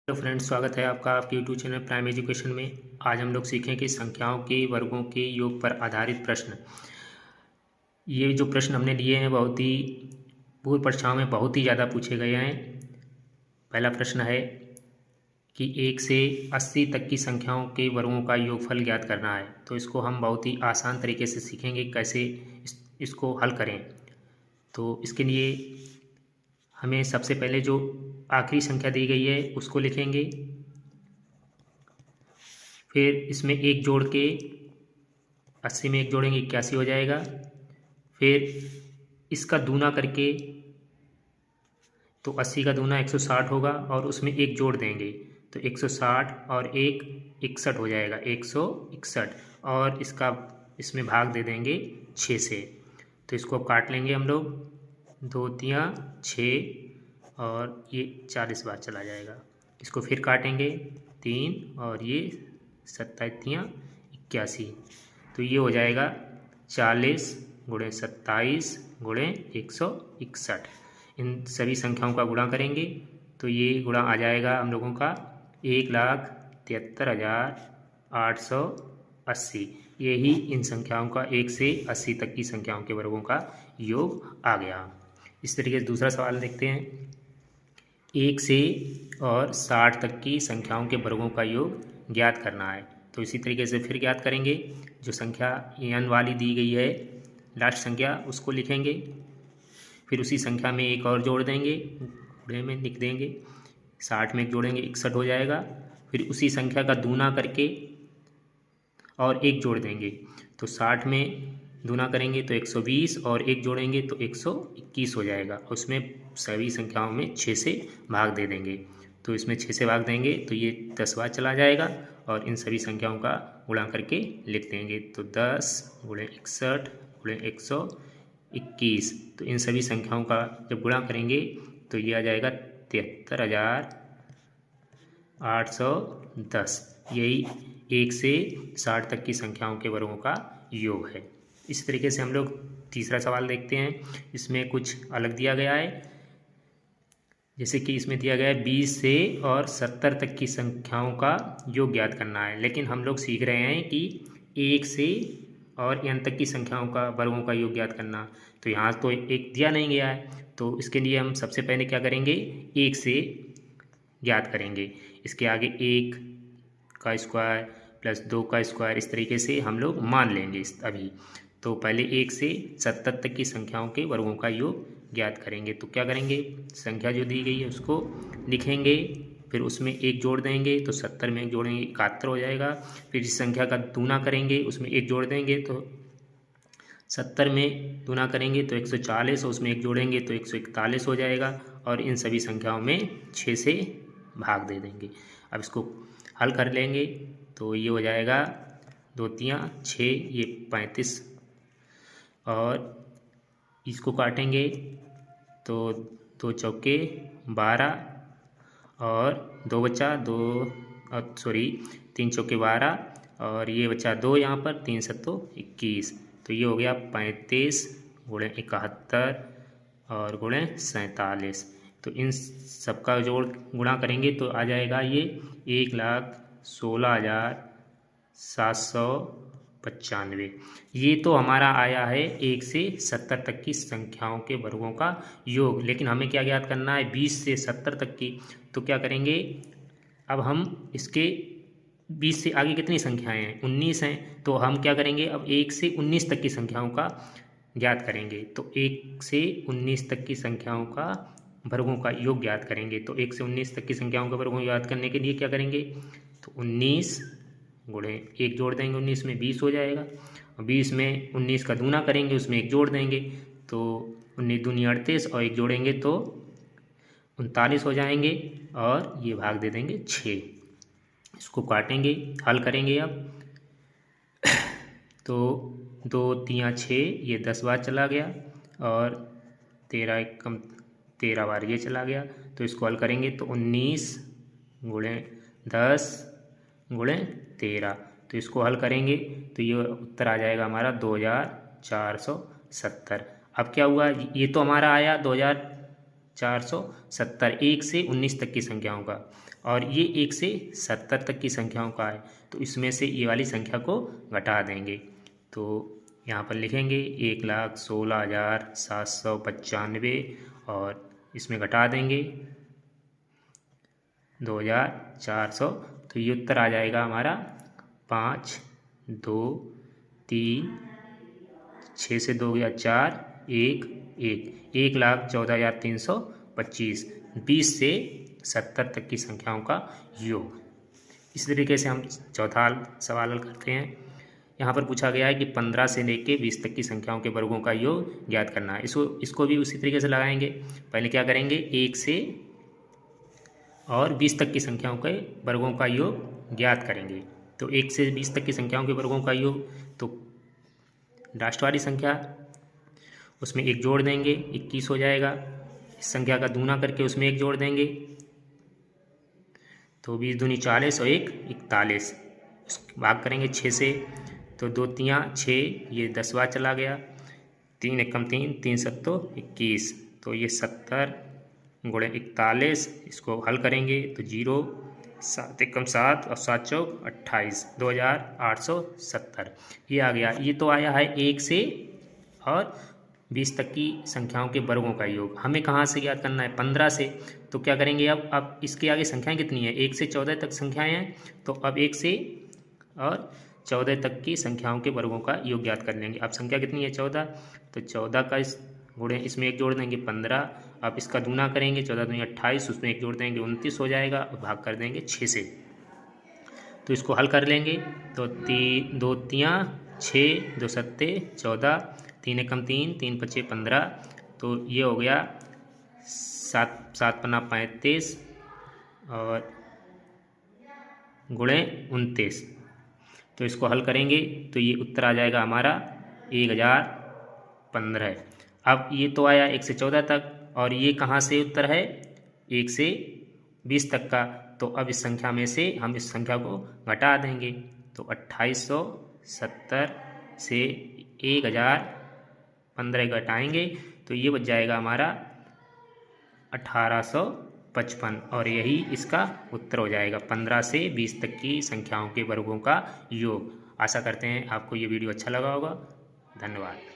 Hello friends, स्वागत है आपका आपके यूट्यूब चैनल प्राइम एजुकेशन में। आज हम लोग सीखें कि संख्याओं के वर्गों के योग पर आधारित प्रश्न। ये जो प्रश्न हमने लिए हैं बहुत ही पूर्व परीक्षाओं में बहुत ही ज़्यादा पूछे गए हैं। पहला प्रश्न है कि 1 से 80 तक की संख्याओं के वर्गों का योगफल ज्ञात करना है। तो इसको हम बहुत ही आसान तरीके से सीखेंगे कैसे इसको हल करें। तो इसके लिए हमें सबसे पहले जो आखिरी संख्या दी गई है उसको लिखेंगे, फिर इसमें एक जोड़ के 80 में एक जोड़ेंगे 81 हो जाएगा। फिर इसका दूना करके तो 80 का दूना 160 होगा और उसमें एक जोड़ देंगे तो 160 और एक 61 हो जाएगा, 161। और इसका इसमें भाग दे देंगे 6 से। तो इसको काट लेंगे हम लोग, 2 तियाँ 6 और ये 40 बार चला जाएगा। इसको फिर काटेंगे 3 और ये 27 तियाँ 81। तो ये हो जाएगा 40 गुणे 27 गुणे 161। इन सभी संख्याओं का गुणा करेंगे तो ये गुणा आ जाएगा हम लोगों का 1,73,880। यही इन संख्याओं का 1 से 80 तक की संख्याओं के वर्गों का योग आ गया। इस तरीके से दूसरा सवाल देखते हैं। 1 से और 60 तक की संख्याओं के वर्गों का योग ज्ञात करना है। तो इसी तरीके से फिर ज्ञात करेंगे। जो संख्या n वाली दी गई है लास्ट संख्या उसको लिखेंगे, फिर उसी संख्या में एक और जोड़ देंगे, गुणे में लिख देंगे। 60 में एक जोड़ेंगे 61 हो जाएगा। फिर उसी संख्या का दूना करके और एक जोड़ देंगे तो 60 में दूना करेंगे तो 120 और एक जोड़ेंगे तो 121 हो जाएगा। उसमें सभी संख्याओं में 6 से भाग दे देंगे। तो इसमें 6 से भाग देंगे तो ये 10 बार चला जाएगा और इन सभी संख्याओं का गुणा करके लिख देंगे। तो 10 गुणे 61 गुणे 121। तो इन सभी संख्याओं का जब गुणा करेंगे तो ये आ जाएगा 73,810। यही 1 से 60 तक की संख्याओं के वर्गों का योग है। इस तरीके से हम लोग तीसरा सवाल देखते हैं। इसमें कुछ अलग दिया गया है, जैसे कि इसमें दिया गया है 20 से और 70 तक की संख्याओं का योग ज्ञात करना है। लेकिन हम लोग सीख रहे हैं कि 1 से और n तक की संख्याओं का वर्गों का योग ज्ञात करना। तो यहाँ तो एक दिया नहीं गया है, तो इसके लिए हम सबसे पहले क्या करेंगे, 1 से ज्ञात करेंगे। इसके आगे 1 का स्क्वायर प्लस 2 का स्क्वायर इस तरीके से हम लोग मान लेंगे अभी। तो पहले 1 से 70 तक की संख्याओं के वर्गों का योग ज्ञात करेंगे। तो क्या करेंगे, संख्या जो दी गई है उसको लिखेंगे, फिर उसमें एक जोड़ देंगे तो 70 में एक जोड़ेंगे 71 हो जाएगा। फिर इस संख्या का दूना करेंगे, उसमें एक जोड़ देंगे तो 70 में दूना करेंगे तो 140 और उसमें एक जोड़ेंगे तो 141 हो जाएगा। और इन सभी संख्याओं में 6 से भाग दे देंगे। अब इसको हल कर लेंगे तो ये हो जाएगा 2 तियाँ 6, ये 35 और इसको काटेंगे तो 2 चौके 12 और 2 बचा 2 3 चौके 12 और ये बचा 2 यहाँ पर, 3 सत्तो 21। तो ये हो गया 35 गुणे 71 और गुणे 47। तो इन सबका जोड़ गुणा करेंगे तो आ जाएगा ये 1,16,795। ये तो हमारा आया है 1 से 70 तक की संख्याओं के वर्गों का योग। लेकिन हमें क्या ज्ञात करना है, 20 से 70 तक की। तो क्या करेंगे, अब हम इसके 20 से आगे कितनी संख्याएं हैं, 19 हैं। तो हम क्या करेंगे, अब 1 से 19 तक की संख्याओं का ज्ञात करेंगे। तो 1 से 19 तक की संख्याओं का वर्गों का योग ज्ञात करेंगे। तो 1 से 19 तक की संख्याओं का वर्गों ज्ञात करने के लिए क्या करेंगे, तो 19 गुणे एक जोड़ देंगे, 19 में 20 हो जाएगा। 20 में 19 का दूना करेंगे, उसमें एक जोड़ देंगे तो 19 दूनी 38 और एक जोड़ेंगे तो 39 हो जाएंगे और ये भाग दे देंगे 6। इसको काटेंगे, हल करेंगे अब तो 2 तियाँ 6, ये 10 बार चला गया और 13 एक कम 13 बार ये चला गया। तो इसको हल करेंगे तो 19 गुणे 10 गुणे 13। तो इसको हल करेंगे तो ये उत्तर आ जाएगा हमारा 2470। अब क्या हुआ, ये तो हमारा आया 470 1 से 19 तक की संख्याओं का, और ये 1 से 70 तक की संख्याओं का है, तो इसमें से ये वाली संख्या को घटा देंगे। तो यहाँ पर लिखेंगे 1,16,795 और इसमें घटा देंगे 2,400, तो ये उत्तर आ जाएगा हमारा 5, 2, 3, 6 से 2 गया 4, 1, 1,14,325 20 से 70 तक की संख्याओं का योग। इस तरीके से हम चौथा सवाल हल करते हैं। यहाँ पर पूछा गया है कि 15 से लेके 20 तक की संख्याओं के वर्गों का योग ज्ञात करना है। इसको भी उसी तरीके से लगाएंगे। पहले क्या करेंगे, 1 से और 20 तक की संख्याओं के वर्गों का योग ज्ञात करेंगे। तो 1 से 20 तक की संख्याओं के वर्गों का योग, तो राष्ट्रवादी संख्या उसमें 1 जोड़ देंगे, 21 हो जाएगा। इस संख्या का दूना करके उसमें 1 जोड़ देंगे, तो 20 दूनी 40 और 1 41। भाग करेंगे 6 से, तो 2 तियाँ 6, ये 10 बार चला गया, 3 एकम 3, 3 सत्तो 21, तो ये 70 गुणे 41। इसको हल करेंगे तो 0, 7 एकम 7 और 7 चौक 28, 2,870 ये आ गया। ये तो आया है 1 से और 20 तक की संख्याओं के वर्गों का योग। हमें कहाँ से ज्ञात करना है, 15 से। तो क्या करेंगे, अब इसके आगे संख्याएं कितनी है, 1 से 14 तक संख्याएं हैं, तो अब 1 से और 14 तक की संख्याओं के वर्गों का योग ज्ञात कर लेंगे। अब संख्या कितनी है 14, तो 14 का इस गुणे इसमें 1 जोड़ देंगे 15। अब इसका दूना करेंगे, 14 दूनी 28, उसमें 1 जोड़ देंगे 29 हो जाएगा, और भाग कर देंगे 6 से। तो इसको हल कर लेंगे, तो 2 तियाँ 6, 2 सत्ते 14, 3 एकम 3, 3 पचे 15, तो ये हो गया 7 पन्ना 35 और गुणे 29। तो इसको हल करेंगे तो ये उत्तर आ जाएगा हमारा 1015। अब ये तो आया 1 से 14 तक, और ये कहाँ से उत्तर है, 1 से 20 तक का। तो अब इस संख्या में से हम इस संख्या को घटा देंगे, तो 2870 से 1015 घटाएंगे तो ये बच जाएगा हमारा 1855, और यही इसका उत्तर हो जाएगा 15 से 20 तक की संख्याओं के वर्गों का योग। आशा करते हैं आपको ये वीडियो अच्छा लगा होगा। धन्यवाद।